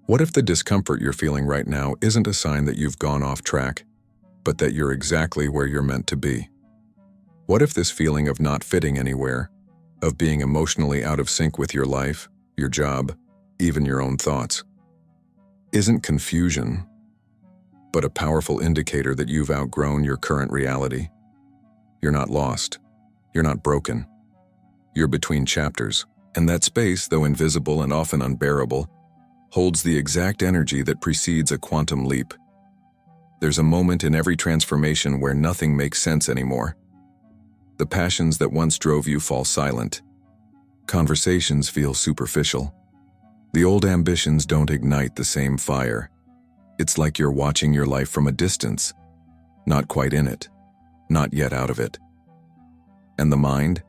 What if the discomfort you're feeling right now isn't a sign that you've gone off track, but that you're exactly where you're meant to be? What if this feeling of not fitting anywhere, of being emotionally out of sync with your life, your job, even your own thoughts, isn't confusion, but a powerful indicator that you've outgrown your current reality? You're not lost. You're not broken. You're between chapters, and that space, though invisible and often unbearable, holds the exact energy that precedes a quantum leap. There's a moment in every transformation where nothing makes sense anymore. The passions that once drove you fall silent. Conversations feel superficial. The old ambitions don't ignite the same fire. It's like you're watching your life from a distance, not quite in it, not yet out of it. And the mind?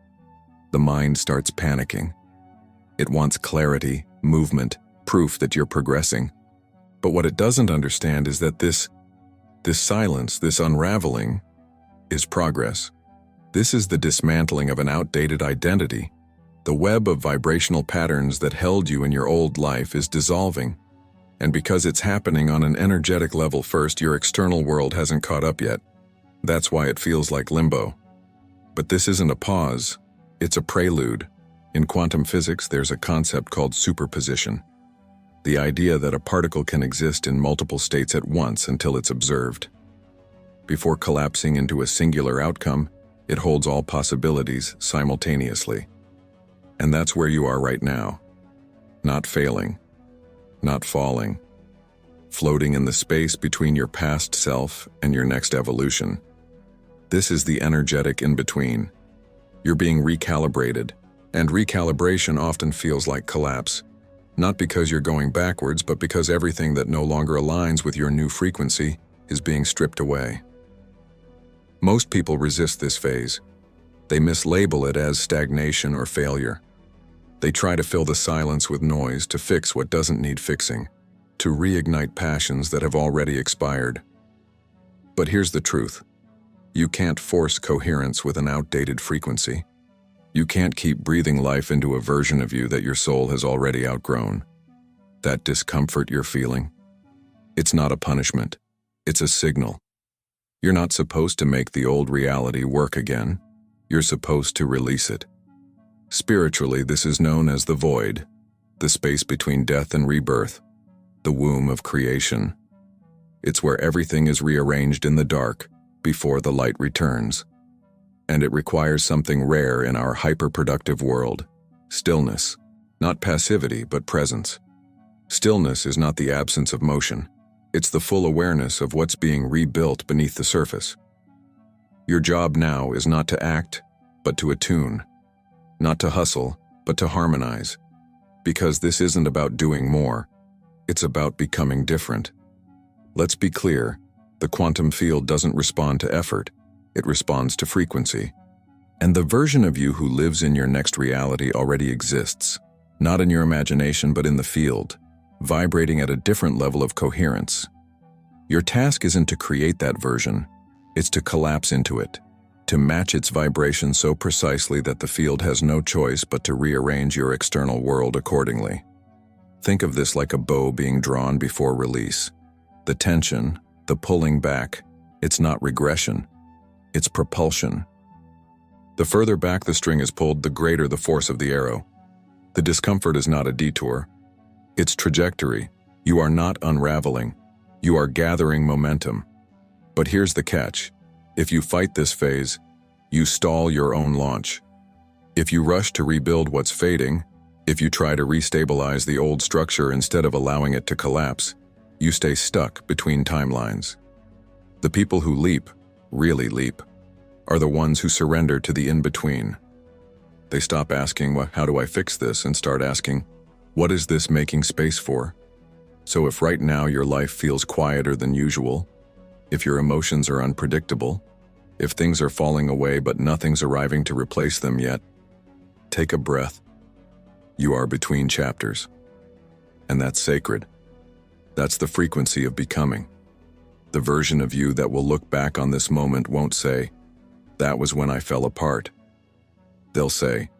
The mind starts panicking. It wants clarity, movement, proof that you're progressing. But what it doesn't understand is that this silence, this unraveling, is progress. This is the dismantling of an outdated identity. The web of vibrational patterns that held you in your old life is dissolving. And because it's happening on an energetic level first, your external world hasn't caught up yet. That's why it feels like limbo. But this isn't a pause, it's a prelude. In quantum physics, there's a concept called superposition. The idea that a particle can exist in multiple states at once until it's observed. Before collapsing into a singular outcome, it holds all possibilities simultaneously. And that's where you are right now. Not failing, not falling, floating in the space between your past self and your next evolution. This is the energetic in-between. You're being recalibrated, and recalibration often feels like collapse. Not because you're going backwards, but because everything that no longer aligns with your new frequency is being stripped away. Most people resist this phase. They mislabel it as stagnation or failure. They try to fill the silence with noise, to fix what doesn't need fixing, to reignite passions that have already expired. But here's the truth. You can't force coherence with an outdated frequency. You can't keep breathing life into a version of you that your soul has already outgrown. That discomfort you're feeling, it's not a punishment, it's a signal. You're not supposed to make the old reality work again. You're supposed to release it. Spiritually, this is known as the void, the space between death and rebirth, the womb of creation. It's where everything is rearranged in the dark before the light returns. And it requires something rare in our hyper-productive world: stillness. Not passivity, but presence. Stillness is not the absence of motion. It's the full awareness of what's being rebuilt beneath the surface. Your job now is not to act, but to attune. Not to hustle, but to harmonize. Because this isn't about doing more. It's about becoming different. Let's be clear, the quantum field doesn't respond to effort. It responds to frequency. And the version of you who lives in your next reality already exists, not in your imagination but in the field, vibrating at a different level of coherence. Your task isn't to create that version, it's to collapse into it, to match its vibration so precisely that the field has no choice but to rearrange your external world accordingly. Think of this like a bow being drawn before release. The tension, the pulling back, it's not regression. It's propulsion. The further back the string is pulled, the greater the force of the arrow. The discomfort is not a detour. It's trajectory. You are not unraveling. You are gathering momentum. But here's the catch. If you fight this phase, you stall your own launch. If you rush to rebuild what's fading, if you try to restabilize the old structure instead of allowing it to collapse, you stay stuck between timelines. The people who leap, really leap, are the ones who surrender to the in-between. They stop asking, how do I fix this, and start asking, what is this making space for? So if right now your life feels quieter than usual, if your emotions are unpredictable, if things are falling away but nothing's arriving to replace them yet, take a breath. You are between chapters. And that's sacred. That's the frequency of becoming. The version of you that will look back on this moment won't say, "That was when I fell apart." They'll say,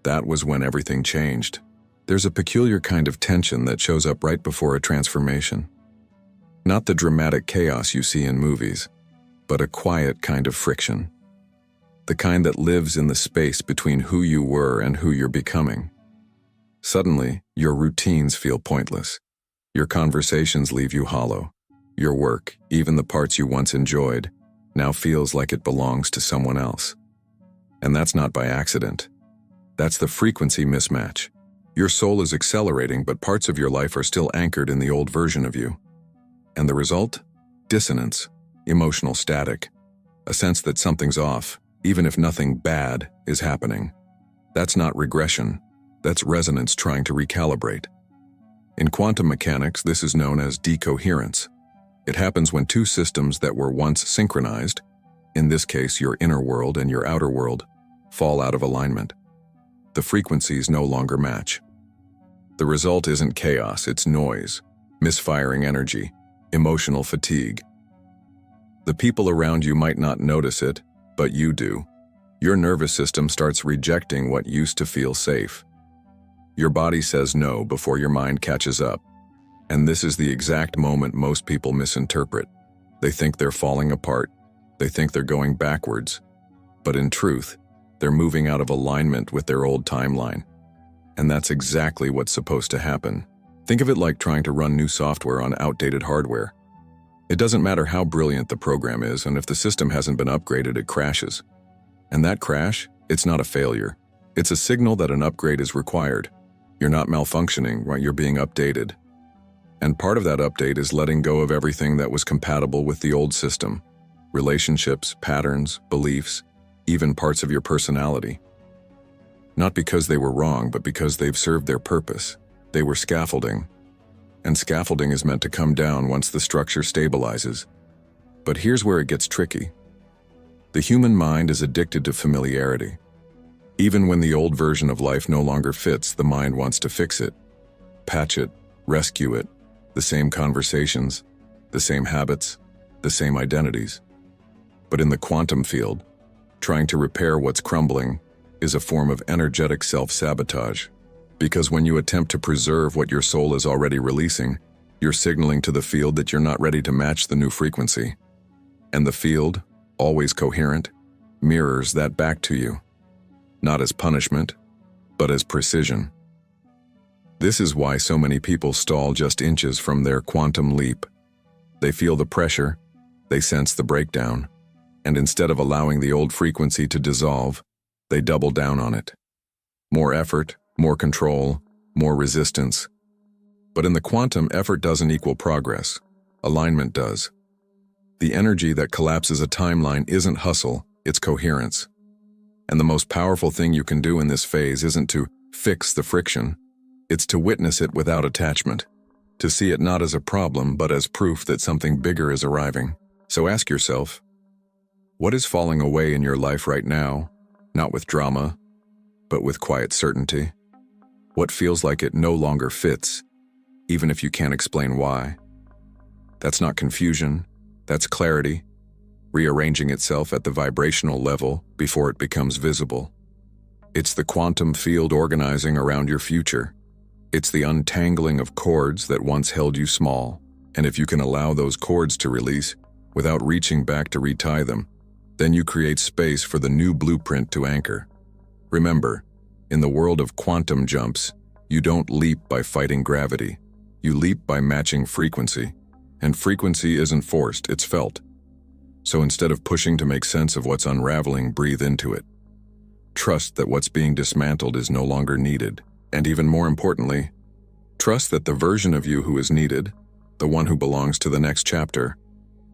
"That was when everything changed." There's a peculiar kind of tension that shows up right before a transformation. Not the dramatic chaos you see in movies, but a quiet kind of friction. The kind that lives in the space between who you were and who you're becoming. Suddenly, your routines feel pointless. Your conversations leave you hollow. Your work, even the parts you once enjoyed, now feels like it belongs to someone else. And that's not by accident. That's the frequency mismatch. Your soul is accelerating, but parts of your life are still anchored in the old version of you. And the result? Dissonance, emotional static, a sense that something's off, even if nothing bad is happening. That's not regression. That's resonance trying to recalibrate. In quantum mechanics, this is known as decoherence. It happens when two systems that were once synchronized, in this case your inner world and your outer world, fall out of alignment. The frequencies no longer match. The result isn't chaos, it's noise, misfiring energy, emotional fatigue. The people around you might not notice it, but you do. Your nervous system starts rejecting what used to feel safe. Your body says no before your mind catches up. And this is the exact moment most people misinterpret. They think they're falling apart. They think they're going backwards. But in truth, they're moving out of alignment with their old timeline. And that's exactly what's supposed to happen. Think of it like trying to run new software on outdated hardware. It doesn't matter how brilliant the program is, and if the system hasn't been upgraded, it crashes. And that crash, it's not a failure. It's a signal that an upgrade is required. You're not malfunctioning, right? You're being updated. And part of that update is letting go of everything that was compatible with the old system. Relationships, patterns, beliefs, even parts of your personality. Not because they were wrong, but because they've served their purpose. They were scaffolding. And scaffolding is meant to come down once the structure stabilizes. But here's where it gets tricky. The human mind is addicted to familiarity. Even when the old version of life no longer fits, the mind wants to fix it, patch it, rescue it. The same conversations, the same habits, the same identities. But in the quantum field, trying to repair what's crumbling is a form of energetic self-sabotage. Because when you attempt to preserve what your soul is already releasing, you're signaling to the field that you're not ready to match the new frequency. And the field, always coherent, mirrors that back to you. Not as punishment, but as precision. This is why so many people stall just inches from their quantum leap. They feel the pressure, they sense the breakdown, and instead of allowing the old frequency to dissolve, they double down on it. More effort, more control, more resistance. But in the quantum, effort doesn't equal progress. Alignment does. The energy that collapses a timeline isn't hustle, it's coherence. And the most powerful thing you can do in this phase isn't to fix the friction. It's to witness it without attachment, to see it not as a problem but as proof that something bigger is arriving. So ask yourself, what is falling away in your life right now, not with drama, but with quiet certainty? What feels like it no longer fits, even if you can't explain why? That's not confusion, that's clarity, rearranging itself at the vibrational level before it becomes visible. It's the quantum field organizing around your future. It's the untangling of cords that once held you small, and if you can allow those cords to release without reaching back to retie them, then you create space for the new blueprint to anchor. Remember, in the world of quantum jumps, you don't leap by fighting gravity. You leap by matching frequency, and frequency isn't forced, it's felt. So instead of pushing to make sense of what's unraveling, breathe into it. Trust that what's being dismantled is no longer needed. And even more importantly, trust that the version of you who is needed, the one who belongs to the next chapter,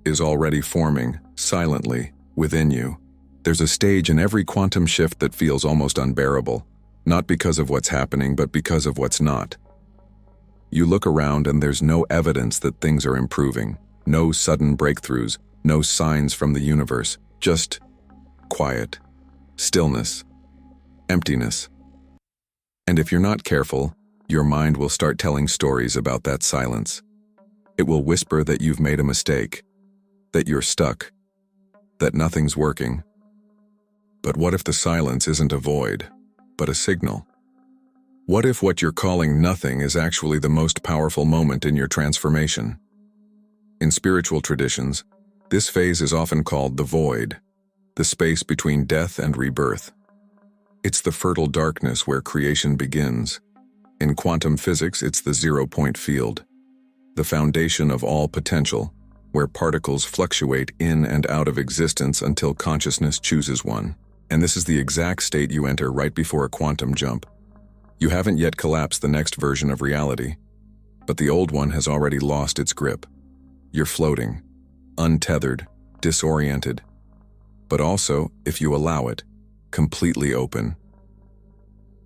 is already forming, silently, within you. There's a stage in every quantum shift that feels almost unbearable, not because of what's happening, but because of what's not. You look around and there's no evidence that things are improving, no sudden breakthroughs, no signs from the universe, just quiet, stillness, emptiness. And if you're not careful, your mind will start telling stories about that silence. It will whisper that you've made a mistake, that you're stuck, that nothing's working. But what if the silence isn't a void, but a signal? What if what you're calling nothing is actually the most powerful moment in your transformation? In spiritual traditions, this phase is often called the void, the space between death and rebirth. It's the fertile darkness where creation begins. In quantum physics, it's the zero-point field, the foundation of all potential, where particles fluctuate in and out of existence until consciousness chooses one. And this is the exact state you enter right before a quantum jump. You haven't yet collapsed the next version of reality, but the old one has already lost its grip. You're floating, untethered, disoriented, but also, if you allow it, completely open.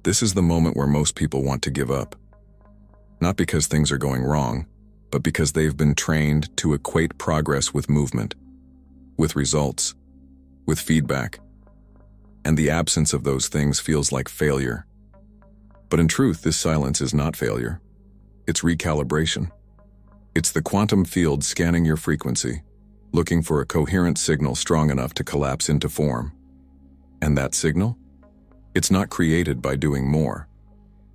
This is the moment where most people want to give up. Not because things are going wrong, but because they've been trained to equate progress with movement, with results, with feedback. And the absence of those things feels like failure. But in truth, this silence is not failure. It's recalibration. It's the quantum field scanning your frequency, looking for a coherent signal strong enough to collapse into form. And that signal? It's not created by doing more.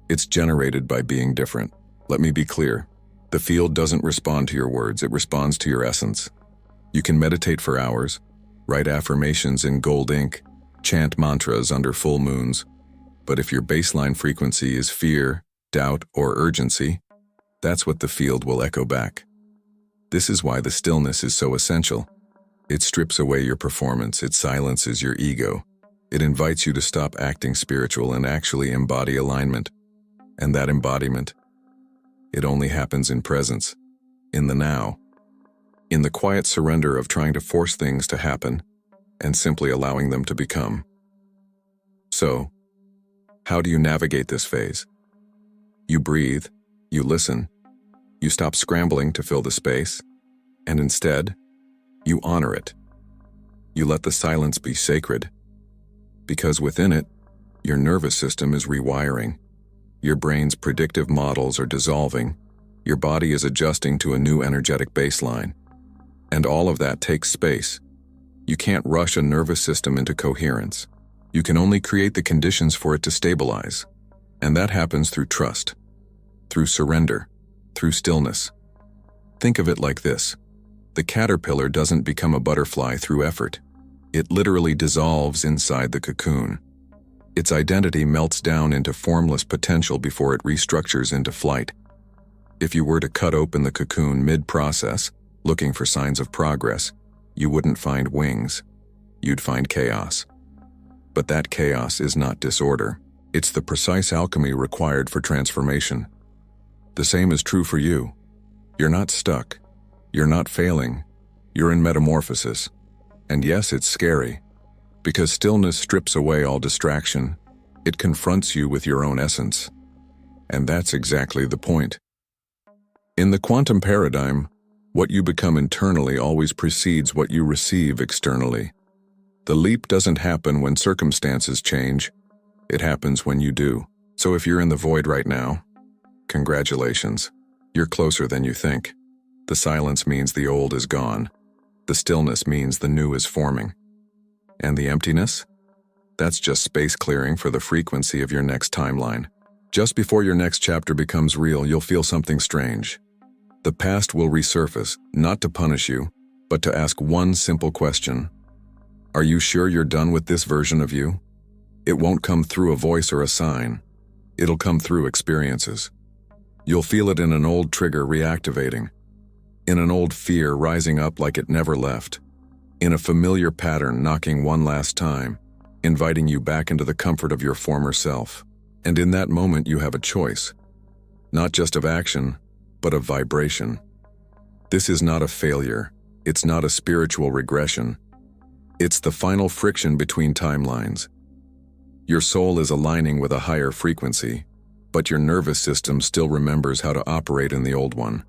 It's generated by being different. Let me be clear. The field doesn't respond to your words, it responds to your essence. You can meditate for hours, write affirmations in gold ink, chant mantras under full moons, but if your baseline frequency is fear, doubt, or urgency, that's what the field will echo back. This is why the stillness is so essential. It strips away your performance, it silences your ego. It invites you to stop acting spiritual and actually embody alignment. And that embodiment, it only happens in presence, in the now, in the quiet surrender of trying to force things to happen and simply allowing them to become. So, how do you navigate this phase? You breathe, you listen, you stop scrambling to fill the space, and instead, you honor it. You let the silence be sacred, because within it, your nervous system is rewiring. Your brain's predictive models are dissolving. Your body is adjusting to a new energetic baseline. And all of that takes space. You can't rush a nervous system into coherence. You can only create the conditions for it to stabilize. And that happens through trust, through surrender, through stillness. Think of it like this. The caterpillar doesn't become a butterfly through effort. It literally dissolves inside the cocoon. Its identity melts down into formless potential before it restructures into flight. If you were to cut open the cocoon mid-process, looking for signs of progress, you wouldn't find wings. You'd find chaos. But that chaos is not disorder. It's the precise alchemy required for transformation. The same is true for you. You're not stuck. You're not failing. You're in metamorphosis. And yes, it's scary, because stillness strips away all distraction. It confronts you with your own essence. And that's exactly the point. In the quantum paradigm, what you become internally always precedes what you receive externally. The leap doesn't happen when circumstances change. It happens when you do. So if you're in the void right now, congratulations. You're closer than you think. The silence means the old is gone. The stillness means the new is forming. And the emptiness? That's just space clearing for the frequency of your next timeline. Just before your next chapter becomes real, you'll feel something strange. The past will resurface, not to punish you, but to ask one simple question. Are you sure you're done with this version of you? It won't come through a voice or a sign. It'll come through experiences. You'll feel it in an old trigger reactivating, in an old fear rising up like it never left, in a familiar pattern knocking one last time, inviting you back into the comfort of your former self. And in that moment you have a choice, not just of action, but of vibration. This is not a failure. It's not a spiritual regression. It's the final friction between timelines. Your soul is aligning with a higher frequency, but your nervous system still remembers how to operate in the old one.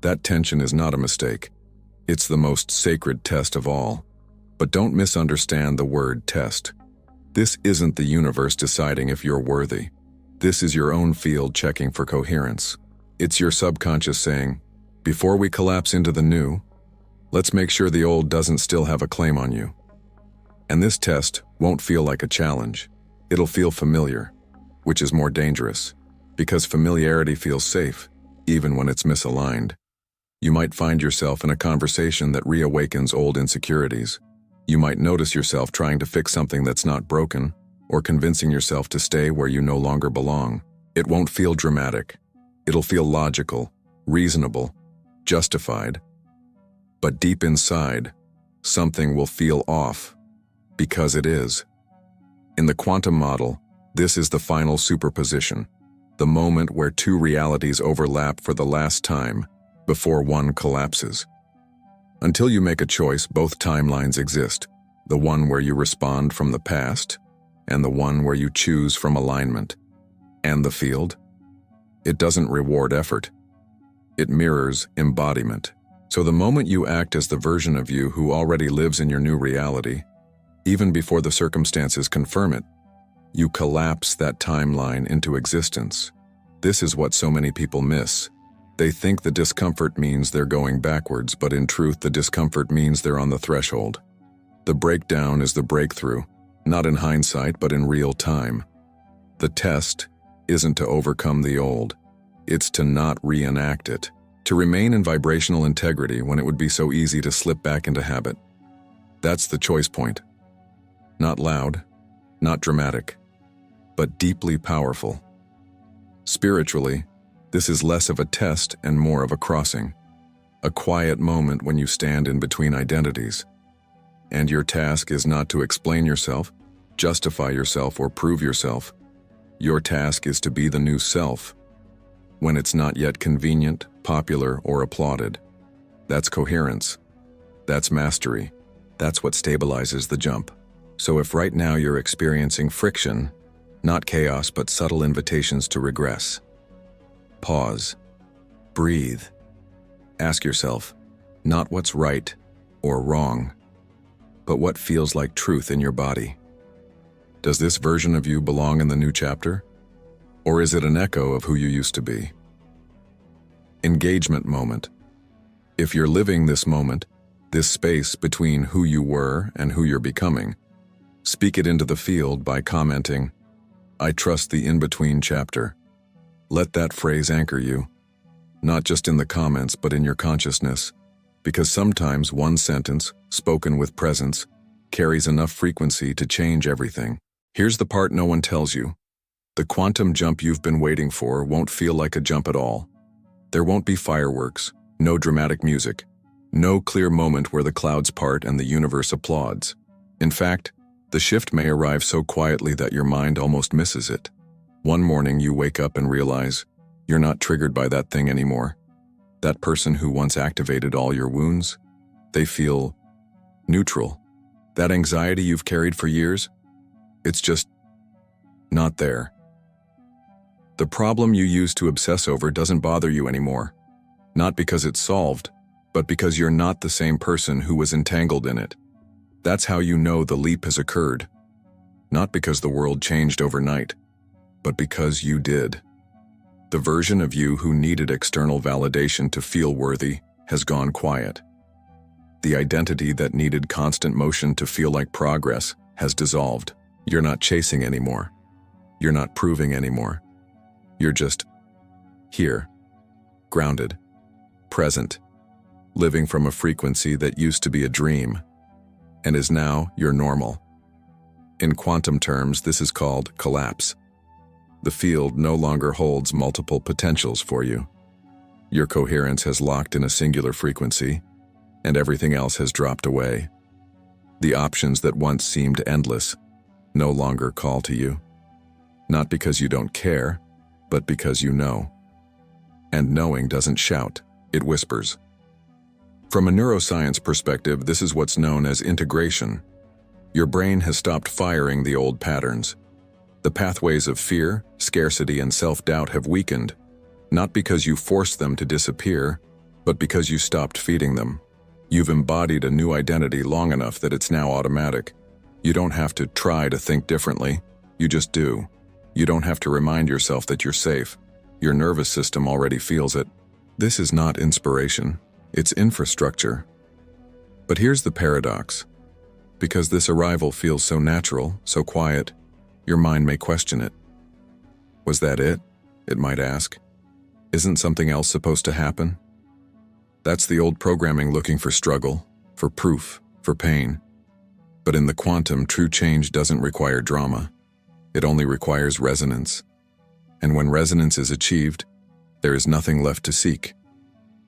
That tension is not a mistake. It's the most sacred test of all. But don't misunderstand the word test. This isn't the universe deciding if you're worthy. This is your own field checking for coherence. It's your subconscious saying, before we collapse into the new, let's make sure the old doesn't still have a claim on you. And this test won't feel like a challenge. It'll feel familiar, which is more dangerous. Because familiarity feels safe, even when it's misaligned. You might find yourself in a conversation that reawakens old insecurities. You might notice yourself trying to fix something that's not broken, or convincing yourself to stay where you no longer belong. It won't feel dramatic. It'll feel logical, reasonable, justified. But deep inside, something will feel off, because it is. In the quantum model, this is the final superposition, the moment where two realities overlap for the last time before one collapses. Until you make a choice, both timelines exist, the one where you respond from the past and the one where you choose from alignment. And the field? It doesn't reward effort. It mirrors embodiment. So the moment you act as the version of you who already lives in your new reality, even before the circumstances confirm it, you collapse that timeline into existence. This is what so many people miss. They think the discomfort means they're going backwards, but in truth, the discomfort means they're on the threshold. The breakdown is the breakthrough, not in hindsight, but in real time. The test isn't to overcome the old. It's to not reenact it, to remain in vibrational integrity when it would be so easy to slip back into habit. That's the choice point. Not loud, not dramatic, but deeply powerful. Spiritually, this is less of a test and more of a crossing, a quiet moment when you stand in between identities. And your task is not to explain yourself, justify yourself, or prove yourself. Your task is to be the new self, when it's not yet convenient, popular, or applauded. That's coherence. That's mastery. That's what stabilizes the jump. So if right now you're experiencing friction, not chaos but subtle invitations to regress, pause. Breathe. Ask yourself, not what's right or wrong, but what feels like truth in your body. Does this version of you belong in the new chapter? Or is it an echo of who you used to be? Engagement moment. If you're living this moment, this space between who you were and who you're becoming, speak it into the field by commenting, "I trust the in-between chapter." Let that phrase anchor you, not just in the comments but in your consciousness, because sometimes one sentence, spoken with presence, carries enough frequency to change everything. Here's the part no one tells you. The quantum jump you've been waiting for won't feel like a jump at all. There won't be fireworks, no dramatic music, no clear moment where the clouds part and the universe applauds. In fact, the shift may arrive so quietly that your mind almost misses it. One morning you wake up and realize you're not triggered by that thing anymore. That person who once activated all your wounds, they feel neutral. That anxiety you've carried for years, it's just not there. The problem you used to obsess over doesn't bother you anymore. Not because it's solved, but because you're not the same person who was entangled in it. That's how you know the leap has occurred. Not because the world changed overnight, but because you did. The version of you who needed external validation to feel worthy has gone quiet. The identity that needed constant motion to feel like progress has dissolved. You're not chasing anymore. You're not proving anymore. You're just here, grounded, present, living from a frequency that used to be a dream and is now your normal. In quantum terms, this is called collapse. The field no longer holds multiple potentials for you. Your coherence has locked in a singular frequency, and everything else has dropped away. The options that once seemed endless no longer call to you. Not because you don't care, but because you know. And knowing doesn't shout, it whispers. From a neuroscience perspective, this is what's known as integration. Your brain has stopped firing the old patterns. The pathways of fear, scarcity, and self-doubt have weakened, not because you forced them to disappear, but because you stopped feeding them. You've embodied a new identity long enough that it's now automatic. You don't have to try to think differently, you just do. You don't have to remind yourself that you're safe. Your nervous system already feels it. This is not inspiration, it's infrastructure. But here's the paradox. Because this arrival feels so natural, so quiet, your mind may question it. Was that it? it might ask. Isn't something else supposed to happen? That's the old programming looking for struggle, for proof, for pain. But in the quantum, true change doesn't require drama. It only requires resonance. And when resonance is achieved, there is nothing left to seek.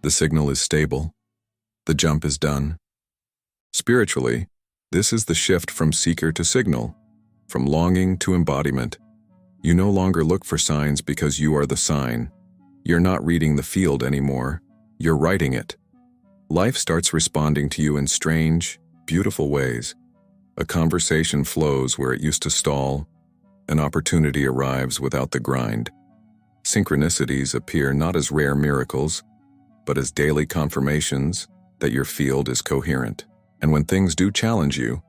The signal is stable. The jump is done. Spiritually, this is the shift from seeker to signal, from longing to embodiment. You no longer look for signs because you are the sign. You're not reading the field anymore. You're writing it. Life starts responding to you in strange, beautiful ways. A conversation flows where it used to stall. An opportunity arrives without the grind. Synchronicities appear not as rare miracles, but as daily confirmations that your field is coherent. And when things do challenge you,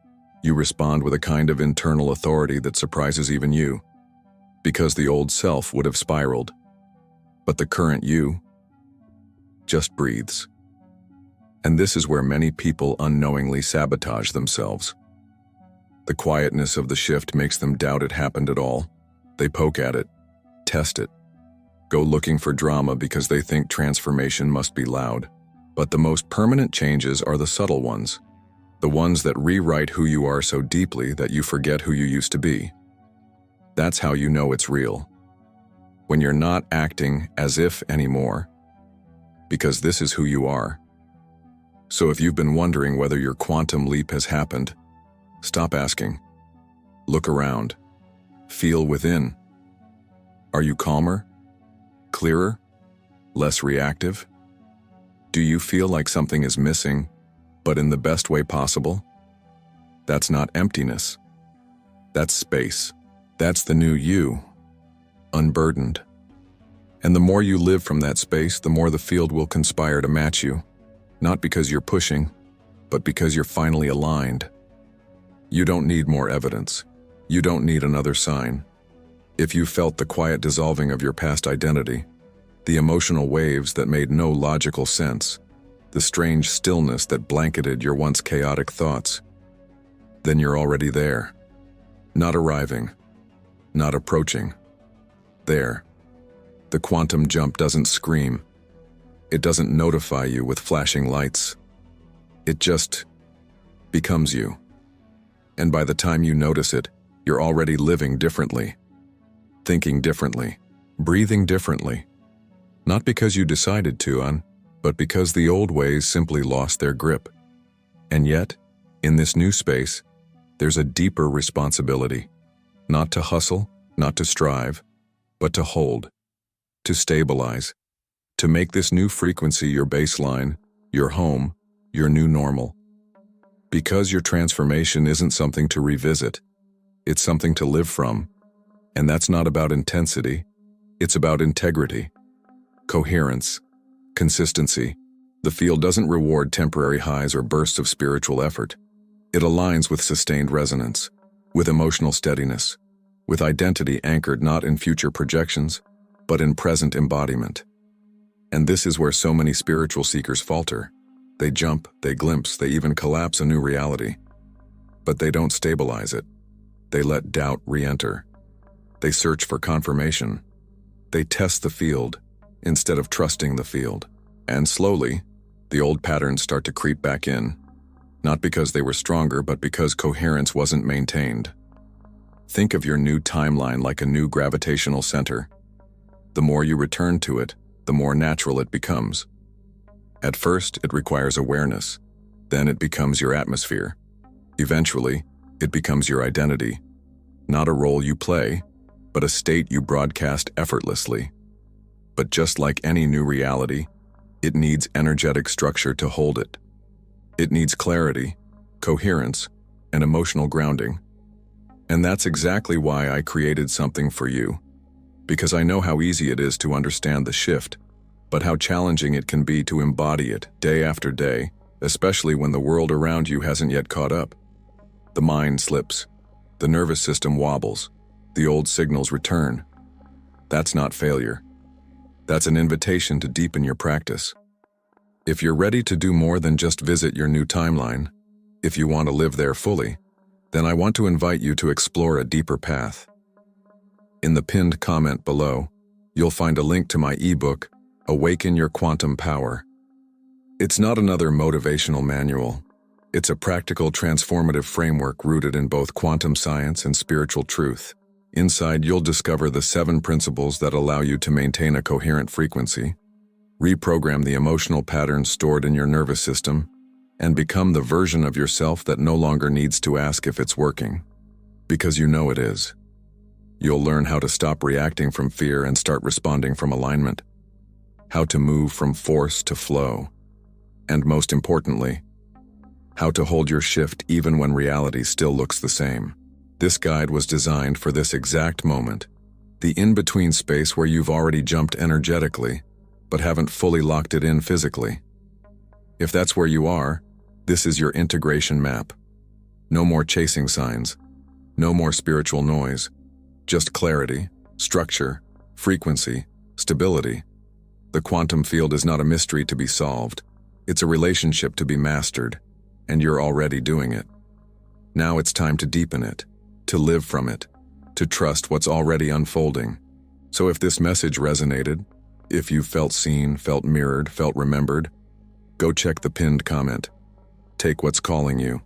you respond with a kind of internal authority that surprises even you. Because the old self would have spiraled. But the current you just breathes. And this is where many people unknowingly sabotage themselves. The quietness of the shift makes them doubt it happened at all. They poke at it, test it, go looking for drama because they think transformation must be loud. But the most permanent changes are the subtle ones, the ones that rewrite who you are so deeply that you forget who you used to be. That's how you know it's real. When you're not acting as if anymore, because this is who you are. So if you've been wondering whether your quantum leap has happened, stop asking. Look around. Feel within. Are you calmer? Clearer? Less reactive? Do you feel like something is missing, but in the best way possible? That's not emptiness. That's space. That's the new you, unburdened. And the more you live from that space, the more the field will conspire to match you. Not because you're pushing, but because you're finally aligned. You don't need more evidence. You don't need another sign. If you felt the quiet dissolving of your past identity, the emotional waves that made no logical sense, the strange stillness that blanketed your once chaotic thoughts, then you're already there. Not arriving, not approaching. There. The quantum jump doesn't scream. It doesn't notify you with flashing lights. It just becomes you. And by the time you notice it, you're already living differently, thinking differently, breathing differently. Not because you decided to, but because the old ways simply lost their grip. And yet, in this new space, there's a deeper responsibility. Not to hustle, not to strive, but to hold, to stabilize, to make this new frequency your baseline, your home, your new normal. Because your transformation isn't something to revisit, it's something to live from. And that's not about intensity, it's about integrity, coherence, consistency. The field doesn't reward temporary highs or bursts of spiritual effort. It aligns with sustained resonance, with emotional steadiness, with identity anchored not in future projections, but in present embodiment. And this is where so many spiritual seekers falter. They jump, they glimpse, they even collapse a new reality. But they don't stabilize it. They let doubt re-enter. They search for confirmation. They test the field instead of trusting the field. And slowly, the old patterns start to creep back in. Not because they were stronger, but because coherence wasn't maintained. Think of your new timeline like a new gravitational center. The more you return to it, the more natural it becomes. At first, it requires awareness. Then it becomes your atmosphere. Eventually, it becomes your identity. Not a role you play, but a state you broadcast effortlessly. But just like any new reality, it needs energetic structure to hold it. It needs clarity, coherence, and emotional grounding. And that's exactly why I created something for you. Because I know how easy it is to understand the shift, but how challenging it can be to embody it day after day, especially when the world around you hasn't yet caught up. The mind slips, the nervous system wobbles, the old signals return. That's not failure. That's an invitation to deepen your practice. If you're ready to do more than just visit your new timeline, if you want to live there fully, then I want to invite you to explore a deeper path. In the pinned comment below, you'll find a link to my ebook, Awaken Your Quantum Power. It's not another motivational manual. It's a practical, transformative framework rooted in both quantum science and spiritual truth. Inside, you'll discover the 7 principles that allow you to maintain a coherent frequency, reprogram the emotional patterns stored in your nervous system, and become the version of yourself that no longer needs to ask if it's working, because you know it is. You'll learn how to stop reacting from fear and start responding from alignment, how to move from force to flow, and most importantly, how to hold your shift even when reality still looks the same. This guide was designed for this exact moment, the in-between space where you've already jumped energetically, but haven't fully locked it in physically. If that's where you are, this is your integration map. No more chasing signs, no more spiritual noise, just clarity, structure, frequency, stability. The quantum field is not a mystery to be solved. It's a relationship to be mastered, and you're already doing it. Now it's time to deepen it, to live from it, to trust what's already unfolding. So if this message resonated, if you felt seen, felt mirrored, felt remembered, go check the pinned comment. Take what's calling you,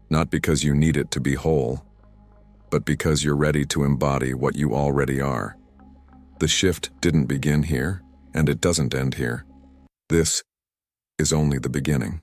not because you need it to be whole, but because you're ready to embody what you already are. The shift didn't begin here, and it doesn't end here. This is only the beginning.